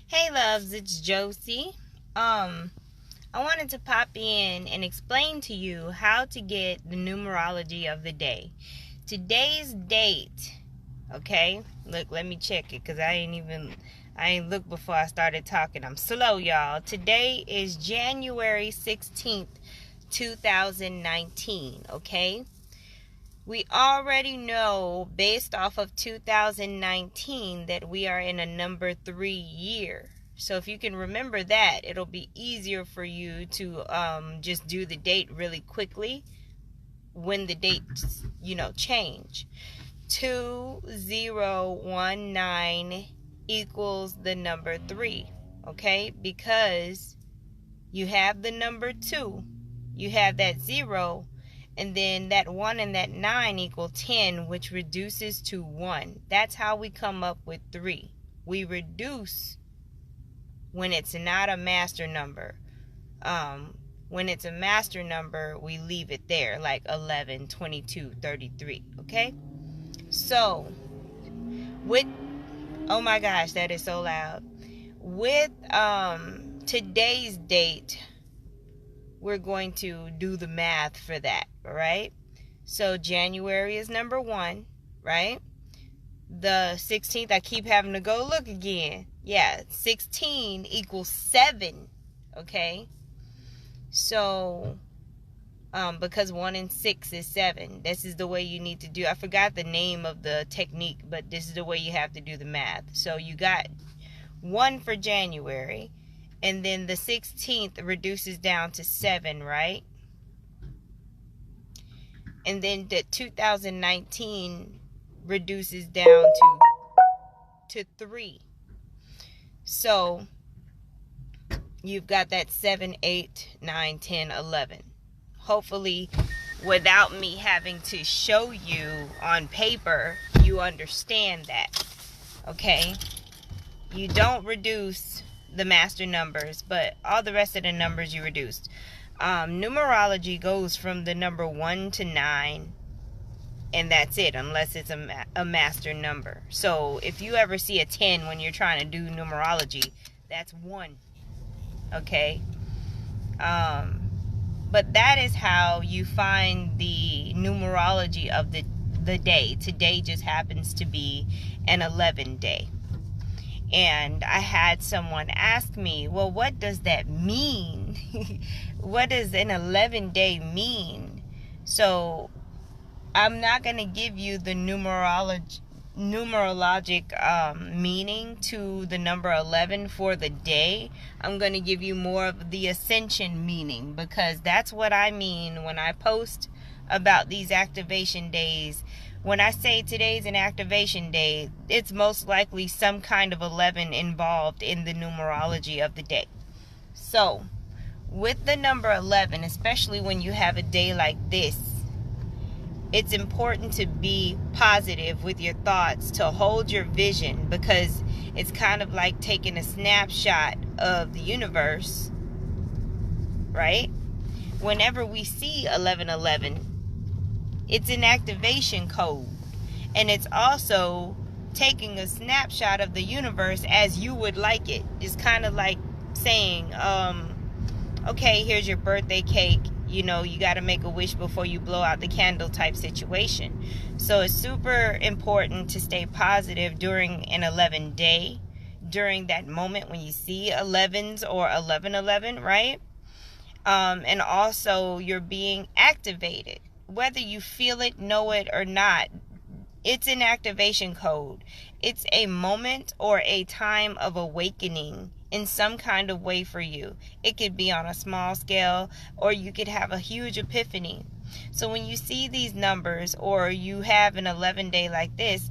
Hey loves, it's Josie. I wanted to pop in and explain to you how to get the numerology of the day. Today's date, okay? Look, let me check it because I ain't looked before I started talking. I'm slow, y'all. Today is January 16th, 2019, okay? We already know based off of 2019 that we are in a number 3 year. So if you can remember that, it'll be easier for you to just do the date really quickly when the dates, change. 2019 equals the number 3, okay? Because you have the number 2, you have that 0, and then that 1 and that 9 equal 10, which reduces to 1. That's how we come up with 3. We reduce when it's not a master number. When it's a master number, we leave it there, like 11, 22, 33, okay? So, oh my gosh, that is so loud. With today's date, we're going to do the math for that, all right? So January is number 1, right? The 16th, I keep having to go look again. Yeah, 16 equals 7, okay? So, because 1 and 6 is 7, this is the way you need to do. I forgot the name of the technique, but this is the way you have to do the math. So you got 1 for January, and then the 16th reduces down to 7, right? And then the 2019 reduces down to 3. So you've got that 7, 8, 9, 10, 11. Hopefully, without me having to show you on paper, you understand that, okay? You don't reduce the master numbers, but all the rest of the numbers you reduced. Numerology goes from the number 1 to 9, and that's it, unless it's a master number. So if you ever see a 10 when you're trying to do numerology, that's 1, okay? But that is how you find the numerology of the day. Today just happens to be an 11 day. And I had someone ask me, well, what does that mean? What does an 11 day mean? So I'm not going to give you the numerologic meaning to the number 11 for the day. I'm going to give you more of the ascension meaning, because that's what I mean when I post about these activation days. When I say today's an activation day, it's most likely some kind of 11 involved in the numerology of the day. So, with the number 11, especially when you have a day like this, it's important to be positive with your thoughts, to hold your vision, because it's kind of like taking a snapshot of the universe, right? Whenever we see 1111, it's an activation code, and it's also taking a snapshot of the universe as you would like it. It's kind of like saying, okay, here's your birthday cake. You got to make a wish before you blow out the candle type situation. So it's super important to stay positive during an 11 day, during that moment when you see 11s or 1111, right? And also you're being activated. Whether you feel it, know it, or not, it's an activation code. It's a moment or a time of awakening in some kind of way for you. It could be on a small scale, or you could have a huge epiphany. So when you see these numbers, or you have an 11 day like this,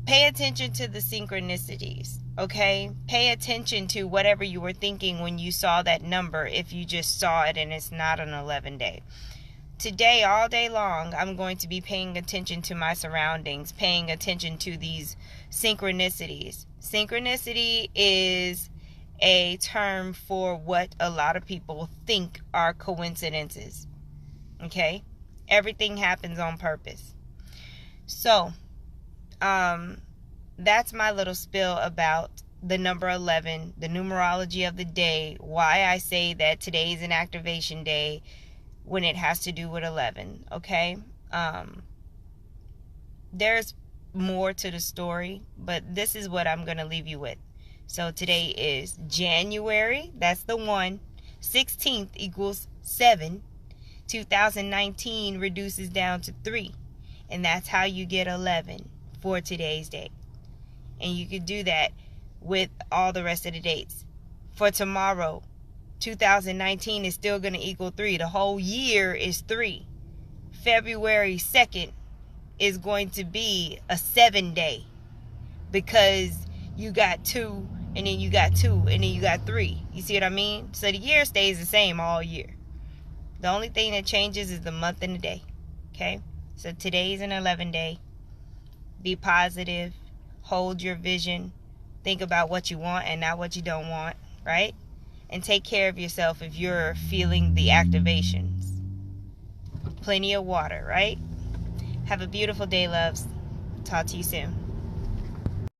pay attention to the synchronicities, okay? Pay attention to whatever you were thinking when you saw that number, if you just saw it and it's not an 11 day. Today, all day long, I'm going to be paying attention to my surroundings, paying attention to these synchronicities. Synchronicity is a term for what a lot of people think are coincidences. Okay? Everything happens on purpose. So, that's my little spiel about the number 11, the numerology of the day, why I say that today is an activation day when it has to do with 11, okay? There's more to the story, but this is what I'm going to leave you with. So today is January, that's the 1, 16th equals 7, 2019 reduces down to 3, and that's how you get 11 for today's day. And you could do that with all the rest of the dates. For tomorrow, 2019 is still going to equal 3. The whole year is 3. February 2nd is going to be a 7 day, because you got 2, and then you got 2, and then you got 3. You see what I mean? So the year stays the same all year. The only thing that changes is the month and the day. Okay? So today's an 11 day. Be positive. Hold your vision. Think about what you want and not what you don't want, right? And take care of yourself if you're feeling the activations. Plenty of water, right? Have a beautiful day, loves. Talk to you soon.